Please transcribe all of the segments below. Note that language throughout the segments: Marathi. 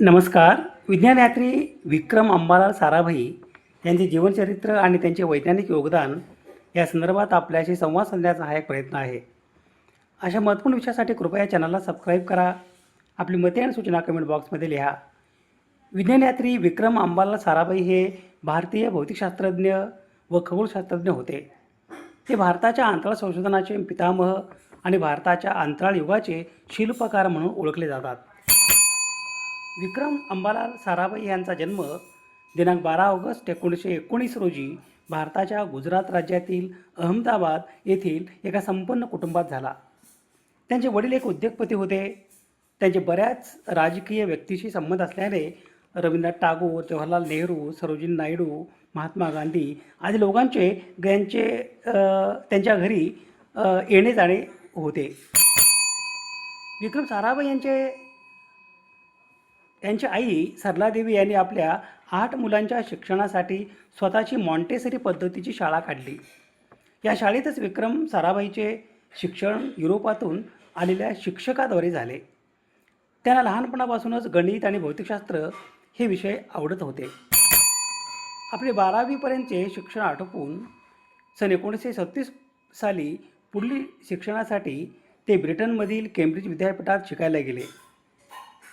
नमस्कार. विज्ञानयात्री विक्रम अंबालाल साराभाई यांचे जीवनचरित्र आणि त्यांचे वैज्ञानिक योगदान या संदर्भात आपल्याशी संवाद साधण्याचा हा एक प्रयत्न आहे. अशा महत्त्वपूर्ण विषयासाठी कृपया चॅनलला सबस्क्राईब करा. आपली मते आणि सूचना कमेंट बॉक्समध्ये लिहा. विज्ञानयात्री विक्रम अंबालाल साराभाई हे भारतीय भौतिकशास्त्रज्ञ व खगोलशास्त्रज्ञ होते. ते भारताच्या अंतराळ संशोधनाचे पितामह आणि भारताच्या अंतराळ युगाचे शिल्पकार म्हणून ओळखले जातात. विक्रम अंबालाल साराभाई यांचा जन्म दिनांक 12 ऑगस्ट 1919 रोजी भारताच्या गुजरात राज्यातील अहमदाबाद येथील एका संपन्न कुटुंबात झाला. त्यांचे वडील एक उद्योगपती होते. त्यांचे बऱ्याच राजकीय व्यक्तीशी संबंध असल्याने रवींद्रनाथ टागोर, जवाहरलाल नेहरू, सरोजिनी नायडू, महात्मा गांधी आदी लोकांचे त्यांच्या घरी येणे जाणे होते. विक्रम साराभाई यांची आई सरलादेवी यांनी आपल्या 8 मुलांच्या शिक्षणासाठी स्वतःची मॉन्टेसरी पद्धतीची शाळा काढली. या शाळेतच विक्रम साराभाईचे शिक्षण युरोपातून आलेल्या शिक्षकाद्वारे झाले. त्यांना लहानपणापासूनच गणित आणि भौतिकशास्त्र हे विषय आवडत होते. आपले 12वीपर्यंतचे शिक्षण आटोपून सन 1936 साली पुढील शिक्षणासाठी ते ब्रिटनमधील केम्ब्रिज विद्यापीठात शिकायला गेले.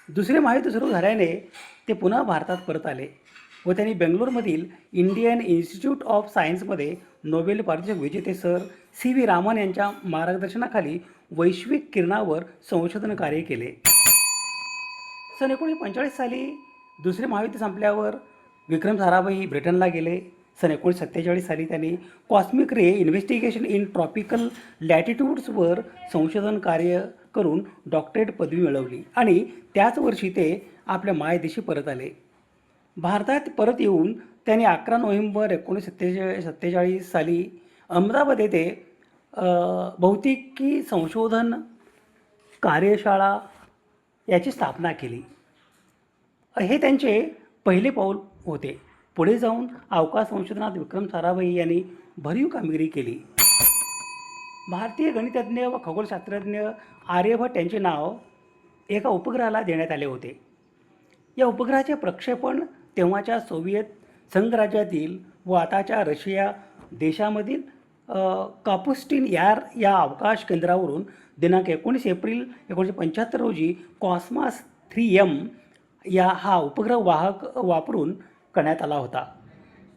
दुसरे महायुद्ध सुरू झाल्याने ते पुन्हा भारतात परत आले व त्यांनी बेंगलोरमधील इंडियन इन्स्टिट्यूट ऑफ सायन्समध्ये नोबेल पारितोषिक विजेते सर CV रामन यांच्या मार्गदर्शनाखाली वैश्विक किरणावर संशोधन कार्य केले. सन 1945 साली दुसरे महायुद्ध संपल्यावर विक्रम साराभाई ब्रिटनला गेले. सन 1947 साली त्यांनी cosmic ray investigation in tropical लॅटिट्यूड्सवर संशोधन कार्य करून डॉक्टरेट पदवी मिळवली आणि त्याच वर्षी ते आपल्या मायदेशी परत आले. भारतात परत येऊन त्यांनी 11 नोव्हेंबर 1947 साली अहमदाबाद येथे भौतिकी संशोधन कार्यशाळा याची स्थापना केली. हे त्यांचे पहिले पाऊल होते. पुढे जाऊन अवकाश संशोधनात विक्रम साराभाई यांनी भरीव कामगिरी केली. भारतीय गणितज्ञ व खगोलशास्त्रज्ञ आर्यभट्ट यांचे नाव एका उपग्रहाला देण्यात आले होते. या उपग्रहाचे प्रक्षेपण तेव्हाच्या सोव्हिएत संघराज्यातील व आताच्या रशिया देशामधील कापुस्टिन यार या अवकाश केंद्रावरून दिनांक 19 एप्रिल 1975 रोजी कॉस्मॉस 3M हा उपग्रह वाहक वापरून करण्यात आला होता.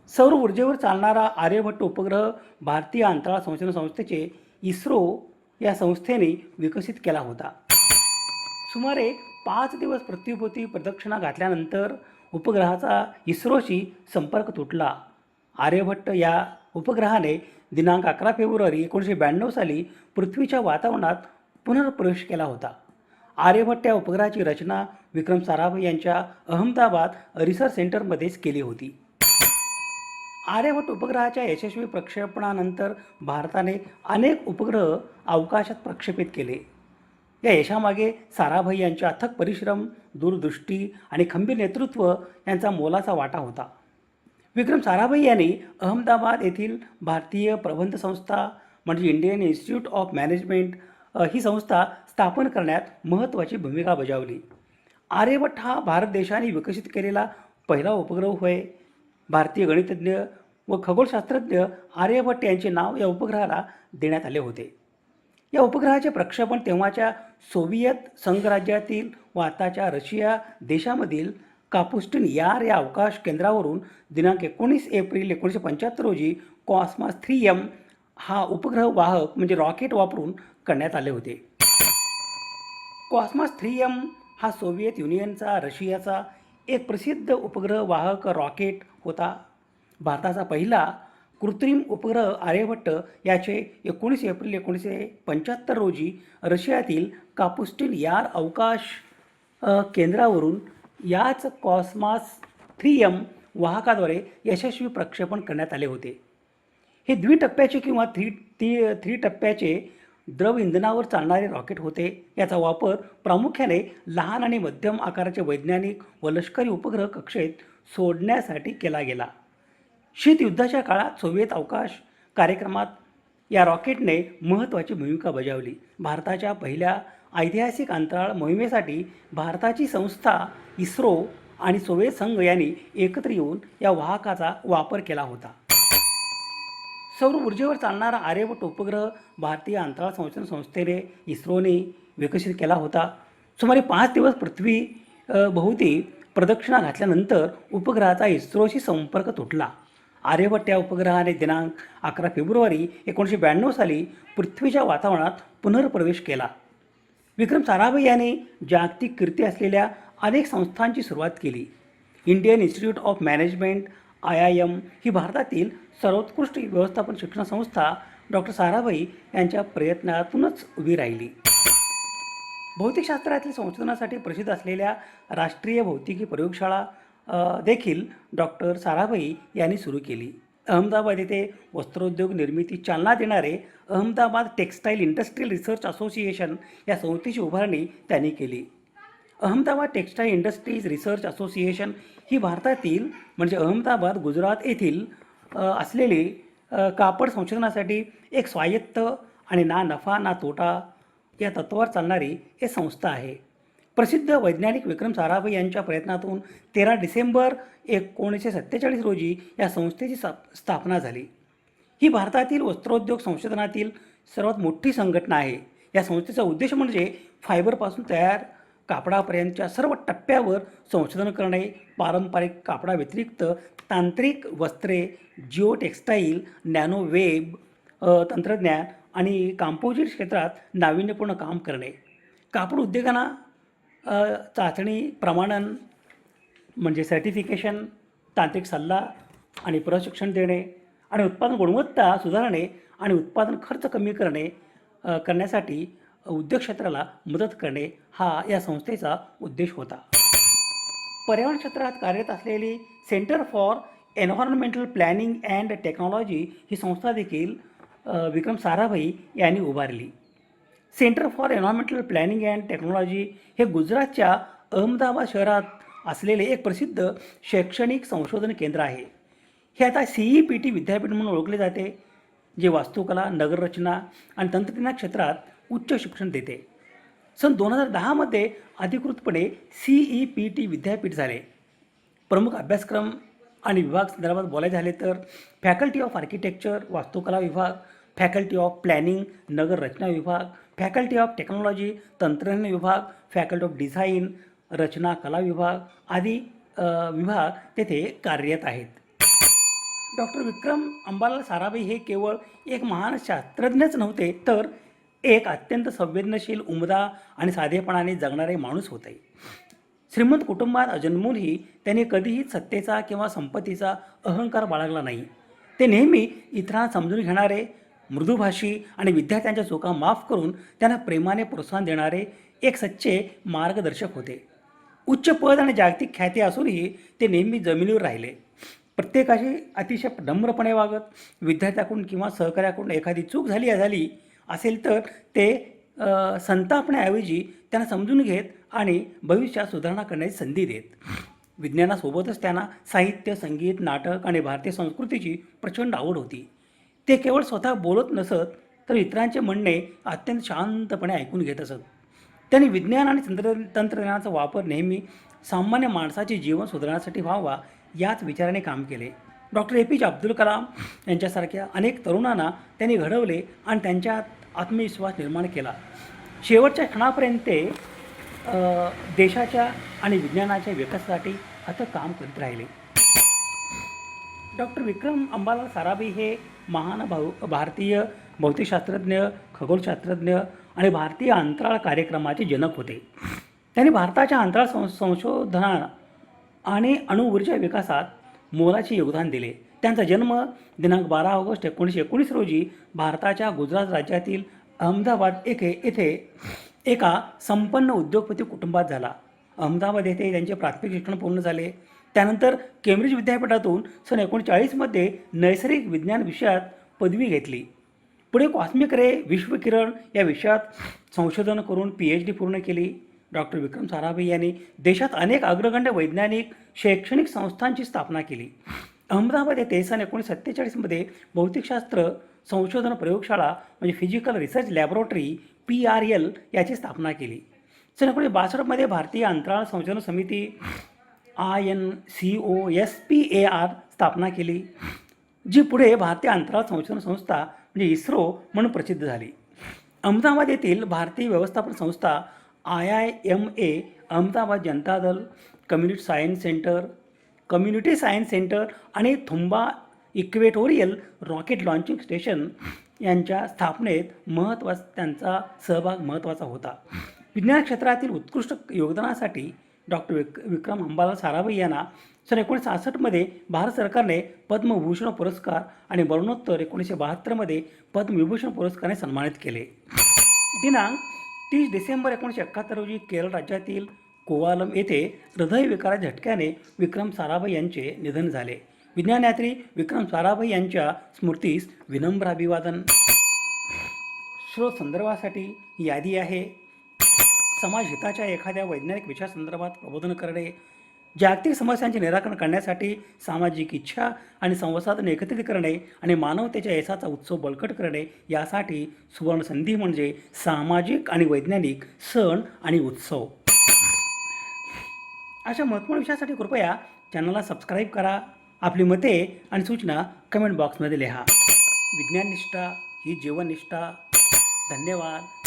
सौर ऊर्जेवर चालणारा आर्यभट्ट उपग्रह भारतीय अंतराळ संशोधन संस्थेचे इस्रो या संस्थेने विकसित केला होता. सुमारे 5 दिवस पृथ्वीभोवती प्रदक्षिणा घातल्यानंतर उपग्रहाचा इस्रोशी संपर्क तुटला. आर्यभट्ट या उपग्रहाने दिनांक 11 फेब्रुवारी 1992 साली पृथ्वीच्या वातावरणात पुनर्प्रवेश केला होता. आर्यभट्ट या उपग्रहाची रचना विक्रम साराभाई यांच्या अहमदाबाद रिसर्च सेंटरमध्येच केली होती. आर्यभट्ट उपग्रहाच्या यशस्वी प्रक्षेपणानंतर भारताने अनेक उपग्रह अवकाशात प्रक्षेपित केले. या यशामागे साराभाई यांचे अथक परिश्रम, दूरदृष्टी आणि खंबीर नेतृत्व यांचा मोलाचा वाटा होता. विक्रम साराभाई यांनी अहमदाबाद येथील भारतीय प्रबंध संस्था म्हणजे इंडियन इन्स्टिट्यूट ऑफ मॅनेजमेंट ही संस्था स्थापन करण्यात महत्त्वाची भूमिका बजावली. आर्यभट्ट हा भारत देशाने विकसित केलेला पहिला उपग्रह होय. भारतीय गणितज्ञ व खगोलशास्त्रज्ञ आर्यभट्ट यांचे नाव या उपग्रहाला देण्यात आले होते. या उपग्रहाचे प्रक्षेपण तेव्हाच्या सोव्हिएत संघराज्यातील व आताच्या रशिया देशामधील कापुस्टिन यार या अवकाश केंद्रावरून दिनांक 19 एप्रिल 1975 रोजी कॉस्मॉस 3M हा उपग्रह वाहक म्हणजे रॉकेट वापरून करण्यात आले होते. कॉस्मॉस 3M हा सोव्हिएत युनियनचा रशियाचा एक प्रसिद्ध उपग्रह वाहक रॉकेट होता. भारताचा पहिला कृत्रिम उपग्रह आर्यभट्ट याचे 19 एप्रिल 1975 रोजी रशियातील कापुस्टिन यार अवकाश केंद्रावरून याच कॉस्मॉस 3M वाहकाद्वारे यशस्वी प्रक्षेपण करण्यात आले होते. हे द्विटप्प्याचे किंवा थ्री टप्प्याचे द्रव इंधनावर चालणारे रॉकेट होते. याचा वापर प्रामुख्याने लहान आणि मध्यम आकाराचे वैज्ञानिक व लष्करी उपग्रह कक्षेत सोडण्यासाठी केला गेला. शीतयुद्धाच्या काळात सोव्हिएत अवकाश कार्यक्रमात या रॉकेटने महत्त्वाची भूमिका बजावली. भारताच्या पहिल्या ऐतिहासिक अंतराळ मोहिमेसाठी भारताची संस्था इस्रो आणि सोव्हिएत संघ यांनी एकत्र येऊन या वाहकाचा वापर केला होता. सौर ऊर्जेवर चालणारा आर्यभट्ट उपग्रह भारतीय अंतराळ संशोधन संस्थेने इस्रोने विकसित केला होता. सुमारे 5 दिवस पृथ्वी भोवती प्रदक्षिणा घातल्यानंतर उपग्रहाचा इस्रोशी संपर्क तुटला. आर्यभट्ट या उपग्रहाने दिनांक 11 फेब्रुवारी 1992 साली पृथ्वीच्या वातावरणात पुनर्प्रवेश केला. विक्रम साराभाई यांनी जागतिक कीर्ती असलेल्या अनेक संस्थांची सुरुवात केली. Indian institute of management IIM ही भारतातील सर्वोत्कृष्ट व्यवस्थापन शिक्षण संस्था डॉक्टर साराभाई यांच्या प्रयत्नातूनच उभी राहिली. भौतिकशास्त्रातील संशोधनासाठी प्रसिद्ध असलेल्या राष्ट्रीय भौतिकी प्रयोगशाळा देखील डॉक्टर साराभाई यांनी सुरू केली. अहमदाबाद येथे वस्त्रोद्योग निर्मिती चालना देणारे Ahmedabad textile industrial research association या संस्थेची उभारणी त्यांनी केली. Ahmedabad textile industries research association ही भारतातील म्हणजे अहमदाबाद गुजरात येथील असलेली कापड संशोधनासाठी एक स्वायत्त आणि ना नफा ना तोटा या तत्त्वावर चालणारी एक संस्था आहे. प्रसिद्ध वैज्ञानिक विक्रम साराभाई यांच्या प्रयत्नातून 13 डिसेंबर 1947 रोजी या संस्थेची स्थापना झाली. ही भारतातील वस्त्रोद्योग संशोधनातील सर्वात मोठी संघटना आहे. या संस्थेचा उद्देश म्हणजे फायबरपासून तयार कापडापर्यंतच्या सर्व टप्प्यावर संशोधन करणे, पारंपरिक कापडाव्यतिरिक्त तांत्रिक वस्त्रे, जिओ टेक्स्टाईल, नॅनो वेब तंत्रज्ञान आणि कंपोजिट क्षेत्रात नाविन्यपूर्ण काम करणे. कापड उद्योगांना चाचणी, प्रमाणन म्हणजे सर्टिफिकेशन, तांत्रिक सल्ला आणि प्रशिक्षण देणे आणि उत्पादन गुणवत्ता सुधारणे आणि उत्पादन खर्च कमी करण्यासाठी उद्योग क्षेत्राला मदत करणे हा या संस्थेचा उद्देश होता. पर्यावरण क्षेत्रात कार्यरत असलेली centre for environmental planning and technology ही संस्था देखील विक्रम साराभाई यांनी उभारली. Centre for environmental planning and technology हे गुजरातच्या अहमदाबाद शहरात असलेले एक प्रसिद्ध शैक्षणिक संशोधन केंद्र आहे. हे आता CEPT विद्यापीठ म्हणून ओळखले जाते, जे वास्तुकला, नगररचना आणि तंत्रज्ञान क्षेत्रात उच्च शिक्षण देते. सन 2010 अधिकृतपणे CEPT विद्यापीठ झाले. प्रमुख अभ्यासक्रम आणि विभाग संदर्भात बोलायचे झाले तर फॅकल्टी ऑफ आर्किटेक्चर वास्तुकला विभाग, फॅकल्टी ऑफ प्लॅनिंग नगर रचना विभाग, फॅकल्टी ऑफ टेक्नॉलॉजी तंत्रज्ञान विभाग, फॅकल्टी ऑफ डिझाईन रचना कला विभाग आदी विभाग तेथे कार्यरत आहेत. डॉक्टर विक्रम अंबालाल साराभाई हे केवळ एक महान शास्त्रज्ञच नव्हते, तर एक अत्यंत संवेदनशील, उमदा आणि साधेपणाने जगणारे माणूस होते. श्रीमंत कुटुंबात जन्मूनही त्यांनी कधीही सत्तेचा किंवा संपत्तीचा अहंकार बाळगला नाही. ते नेहमी इतरांना समजून घेणारे, मृदुभाषी आणि विद्यार्थ्यांच्या चुका माफ करून त्यांना प्रेमाने प्रोत्साहन देणारे एक सच्चे मार्गदर्शक होते. उच्च पद आणि जागतिक ख्याती असूनही ते नेहमी जमिनीवर राहिले. प्रत्येकाशी अतिशय नम्रपणे वागत, विद्यार्थ्याकडून किंवा सहकार्याकडून एखादी चूक झाली असेल तर ते संतापण्याऐवजी त्यांना समजून घेत आणि भविष्यात सुधारणा करण्याची संधी देत. विज्ञानासोबतच त्यांना साहित्य, संगीत, नाटक आणि भारतीय संस्कृतीची प्रचंड आवड होती. ते केवळ स्वतः बोलत नसत, तर इतरांचे म्हणणे अत्यंत शांतपणे ऐकून घेत असत. त्यांनी विज्ञान आणि तंत्रज्ञानाचा वापर नेहमी सामान्य माणसाचे जीवन सुधारण्यासाठी व्हावा याच विचाराने काम केले. डॉक्टर APJ अब्दुल कलाम यांच्यासारख्या अनेक तरुणांना त्यांनी घडवले आणि त्यांच्यात आत्मविश्वास निर्माण केला. शेवटच्या क्षणापर्यंत ते देशाच्या आणि विज्ञानाच्या विकासासाठी अथक काम करत राहिले. डॉक्टर विक्रम अंबालाल साराभाई हे महान भारतीय भौतिकशास्त्रज्ञ, खगोलशास्त्रज्ञ आणि भारतीय अंतराळ कार्यक्रमाचे जनक होते. त्यांनी भारताच्या अंतराळ संशोधना आणि अणुऊर्जा विकासात मोलाचे योगदान दिले. त्यांचा जन्म दिनांक 12 ऑगस्ट 1919 रोजी भारताच्या गुजरात राज्यातील अहमदाबाद येथे एका संपन्न उद्योगपती कुटुंबात झाला. अहमदाबाद येथे त्यांचे प्राथमिक शिक्षण पूर्ण झाले. त्यानंतर केम्ब्रिज विद्यापीठातून सन 1940 नैसर्गिक विज्ञान विषयात पदवी घेतली. पुढे कॉस्मिक रे, विश्वकिरण या विषयात संशोधन करून PhD पूर्ण केली. डॉक्टर विक्रम साराभाई यांनी देशात अनेक अग्रगण्य वैज्ञानिक शैक्षणिक संस्थांची स्थापना केली. अहमदाबाद येथे सन 1947 भौतिकशास्त्र संशोधन प्रयोगशाळा म्हणजे फिजिकल रिसर्च लॅबोरेटरी PRL याची स्थापना केली. 1962मध्ये भारतीय अंतराळ संशोधन समिती INCOSPAR स्थापना केली, जी पुढे भारतीय अंतराळ संशोधन संस्था म्हणजे इस्रो म्हणून प्रसिद्ध झाली. अहमदाबाद येथील भारतीय व्यवस्थापन संस्था IIMA, Ahmedabad Janata Dal, community science centre आणि Thumba equatorial rocket launching station यांच्या स्थापनेत त्यांचा सहभाग महत्त्वाचा होता. विज्ञान क्षेत्रातील उत्कृष्ट योगदानासाठी डॉक्टर विक्रम अंबालाल साराभाई यांना 1966मध्ये भारत सरकारने पद्मभूषण पुरस्कार आणि मरणोत्तर 1972मध्ये पद्मविभूषण पुरस्काराने सन्मानित केले. दिनांक 30 डिसेंबर 1971 रोजी केरळ राज्यातील कोवालम येथे हृदयविकाराच्या झटक्याने विक्रम साराभाई यांचे निधन झाले. विज्ञानयात्री विक्रम साराभाई यांच्या स्मृतीस विनम्र अभिवादन. स्रोत संदर्भासाठी ही यादी आहे. समाज हिताच्या एखाद्या वैज्ञानिक विषयासंदर्भात प्रबोधन करणे, जागतिक समस्यांचे निराकरण करण्यासाठी सामाजिक इच्छा आणि संवाद एकत्रित करणे आणि मानवतेच्या यशाचा उत्सव बळकट करणे यासाठी सुवर्णसंधी म्हणजे सामाजिक आणि वैज्ञानिक सण आणि उत्सव. अशा महत्त्वपूर्ण विषयासाठी कृपया चॅनलला सबस्क्राईब करा. आपली मते आणि सूचना कमेंट बॉक्समध्ये लिहा. विज्ञाननिष्ठा ही जीवननिष्ठा. धन्यवाद.